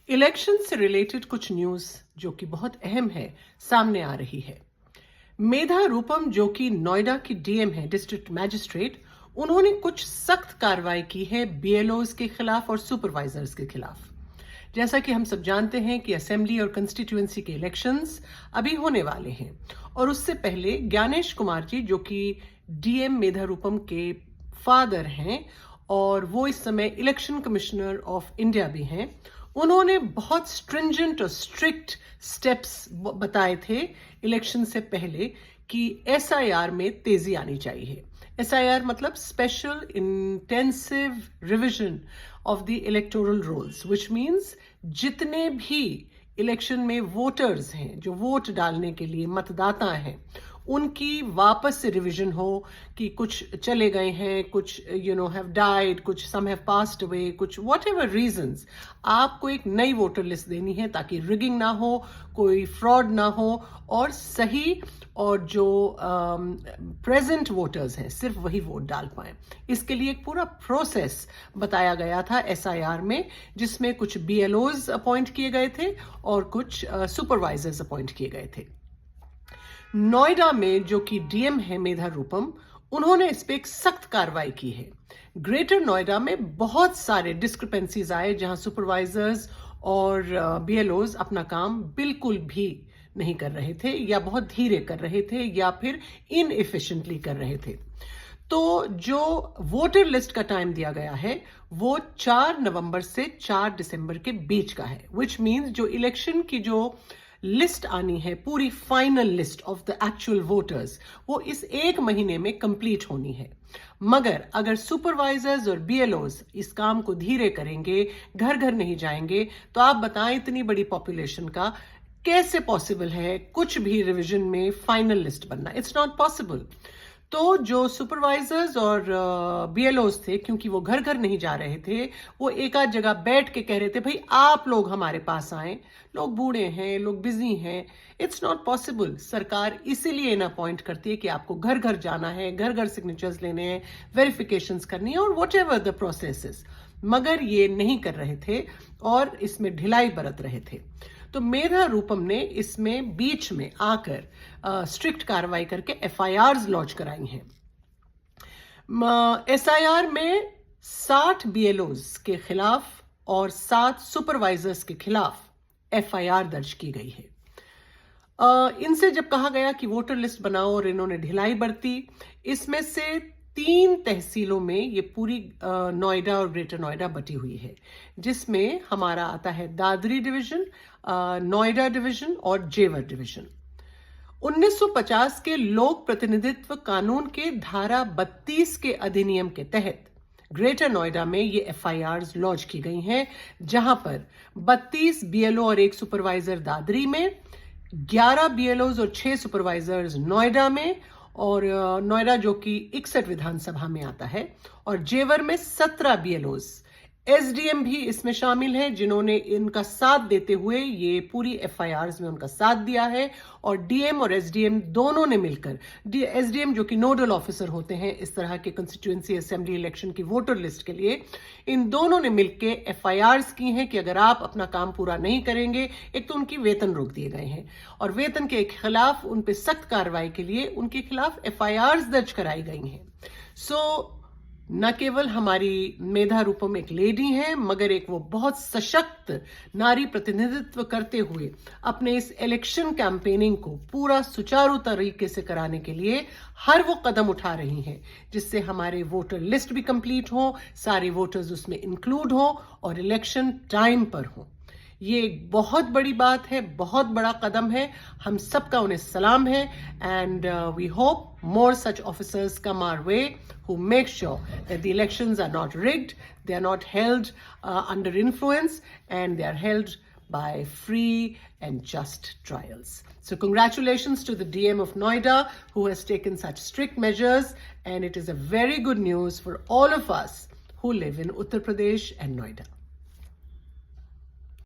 Election से related कुछ news जो कि बहुत अहम है सामने आ रही है। मेधा रूपम जो कि नोएडा की डीएम है, डिस्ट्रिक्ट मैजिस्ट्रेट, उन्होंने कुछ सख्त कार्रवाई की है बीएलओज के खिलाफ और सुपरवाइजर्स के खिलाफ। जैसा कि हम सब जानते हैं कि असेंबली और कंस्टिट्यूएंसी के इलेक्शंस अभी होने वाले हैं और उससे पहले ज्ञानेश कुमार जी जो कि डीएम मेधा रूपम के फादर हैं और वो इस समय इलेक्शन कमिश्नर ऑफ इंडिया भी हैं, उन्होंने बहुत स्ट्रिंजेंट और स्ट्रिक्ट स्टेप्स बताए थे इलेक्शन से पहले कि एसआईआर में तेजी आनी चाहिए। एसआईआर मतलब special intensive revision of the electoral rolls, which means जितने भी इलेक्शन में वोटर्स हैं, जो वोट डालने के लिए मतदाता हैं, उनकी वापस से रिवीजन हो कि कुछ चले गए हैं, कुछ हैव डाइड, कुछ सम हैव पास्ड अवे, कुछ व्हाटएवर रीजंस, आपको एक नई वोटर लिस्ट देनी है ताकि रिगिंग ना हो, कोई फ्रॉड ना हो और सही और जो प्रेजेंट वोटर्स हैं सिर्फ वही वोट डाल पाए। इसके लिए एक पूरा प्रोसेस बताया गया था एसआईआर में, जिसमें कुछ बीएलओज अपॉइंट किए गए थे और कुछ सुपरवाइजर्स अपॉइंट किए गए थे। नोएडा में जो कि डीएम है मेधा रूपम, उन्होंने इस पे एक सख्त कार्रवाई की है। ग्रेटर नोएडा में बहुत सारे डिस्क्रिपेंसीज आए जहां सुपरवाइजर्स और बीएलओज अपना काम बिल्कुल भी नहीं कर रहे थे या बहुत धीरे कर रहे थे या फिर इनएफिशिएंटली कर रहे थे। तो जो वोटर लिस्ट का टाइम दिया गया है वो 4 नवंबर से 4 दिसंबर के बीच का है, विच मीन्स जो इलेक्शन की जो लिस्ट आनी है, पूरी final list of the actual voters, वो इस एक महीने में कंप्लीट होनी है। मगर अगर सुपरवाइजर्स और बीएलओज इस काम को धीरे करेंगे, घर घर नहीं जाएंगे, तो आप बताएं इतनी बड़ी पॉपुलेशन का कैसे पॉसिबल है कुछ भी रिवीजन में फाइनल लिस्ट बनना? It's not possible. तो जो सुपरवाइजर्स और बीएलओज थे, क्योंकि वो घर घर नहीं जा रहे थे, वो एक आध जगह बैठ के कह रहे थे भाई आप लोग हमारे पास आए, लोग बूढ़े हैं, लोग बिजी हैं। It's not possible. सरकार इसीलिए इन अपॉइंट करती है कि आपको घर घर जाना है, घर घर सिग्नेचर्स लेने हैं, वेरिफिकेशंस करनी है और व्हाटएवर द प्रोसेस इज। मगर ये नहीं कर रहे थे और इसमें ढिलाई बरत रहे थे। तो मेधा रूपम ने इसमें बीच में आकर स्ट्रिक्ट कार्रवाई करके एफआईआर्स लॉन्च कराई हैं। एसआईआर में 60 बीएलओज के खिलाफ और 7 सुपरवाइजर्स के खिलाफ एफआईआर दर्ज की गई है। इनसे जब कहा गया कि वोटर लिस्ट बनाओ और इन्होंने ढिलाई बरती, इसमें से 3 तहसीलों में ये पूरी नोएडा और ग्रेटर नोएडा बटी हुई है, जिसमें हमारा आता है दादरी डिवीजन, नोएडा डिवीजन और जेवर डिवीजन। 1950 के लोक प्रतिनिधित्व कानून के धारा 32 के अधिनियम के तहत ग्रेटर नोएडा में ये एफआईआर्स लॉन्च की गई हैं, जहां पर 32 बीएलओ और 1 सुपरवाइजर दादरी में, 11 बीएलओज और 6 सुपरवाइजर्स नोएडा में, और नोएडा जो कि 61 विधानसभा में आता है, और जेवर में 17 बीएलओज। एसडीएम भी इसमें शामिल हैं जिन्होंने इनका साथ देते हुए ये पूरी एफआईआर्स में उनका साथ दिया है। और डीएम और एसडीएम दोनों ने मिलकर, एसडीएम जो कि नोडल ऑफिसर होते हैं इस तरह के कंस्टिट्यूएंसी असेंबली इलेक्शन की वोटर लिस्ट के लिए, इन दोनों ने मिलकर एफआईआर्स की हैं कि अगर आप अपना काम पूरा नहीं करेंगे, एक तो उनकी वेतन रोक दिए गए हैं और वेतन के खिलाफ उन पे सख्त कार्रवाई के लिए उनके खिलाफ एफआईआर्स दर्ज कराई गई हैं। सो न केवल हमारी मेधा रूपम एक लेडी हैं, मगर एक वो बहुत सशक्त नारी प्रतिनिधित्व करते हुए अपने इस इलेक्शन कैंपेनिंग को पूरा सुचारू तरीके से कराने के लिए हर वो कदम उठा रही हैं जिससे हमारे वोटर लिस्ट भी कंप्लीट हो, सारे वोटर्स उसमें इंक्लूड हो और इलेक्शन टाइम पर हो। ये एक बहुत बड़ी बात है, बहुत बड़ा कदम है। हम सबका उन्हें सलाम है and we hope more such officers come our way who make sure that the elections are not rigged, they are not held under influence, and they are held by free and just trials. So congratulations to the DM of Noida who has taken such strict measures, and it is a very good news for all of us who live in Uttar Pradesh and Noida.